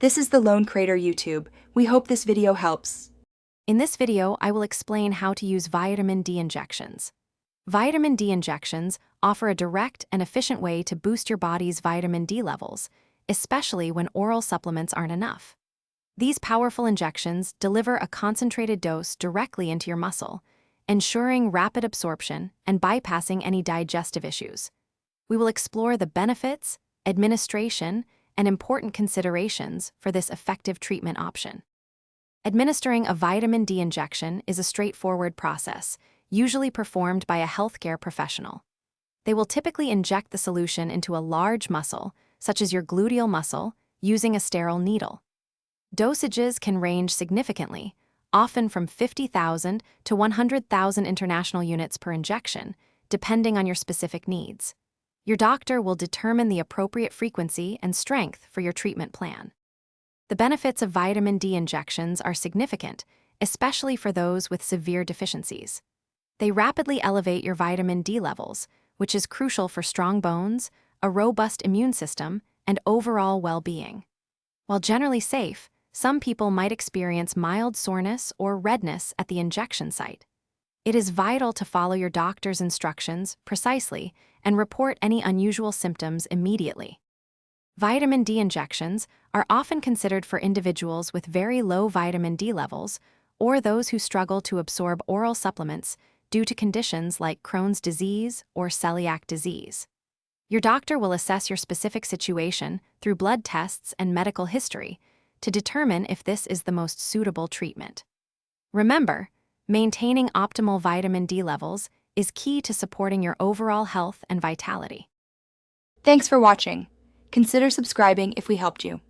This is the Lone Crater YouTube. We hope this video helps. In this video, I will explain how to use vitamin D injections. Vitamin D injections offer a direct and efficient way to boost your body's vitamin D levels, especially when oral supplements aren't enough. These powerful injections deliver a concentrated dose directly into your muscle, ensuring rapid absorption and bypassing any digestive issues. We will explore the benefits, administration, and important considerations for this effective treatment option. Administering a vitamin D injection is a straightforward process, usually performed by a healthcare professional. They will typically inject the solution into a large muscle, such as your gluteal muscle, using a sterile needle. Dosages can range significantly, often from 50,000 to 100,000 international units per injection, depending on your specific needs. Your doctor will determine the appropriate frequency and strength for your treatment plan. The benefits of vitamin D injections are significant, especially for those with severe deficiencies. They rapidly elevate your vitamin D levels, which is crucial for strong bones, a robust immune system, and overall well-being. While generally safe, some people might experience mild soreness or redness at the injection site. It is vital to follow your doctor's instructions precisely and report any unusual symptoms immediately. Vitamin D injections are often considered for individuals with very low vitamin D levels or those who struggle to absorb oral supplements due to conditions like Crohn's disease or celiac disease. Your doctor will assess your specific situation through blood tests and medical history to determine if this is the most suitable treatment. Remember, maintaining optimal vitamin D levels is key to supporting your overall health and vitality. Thanks for watching. Consider subscribing if we helped you.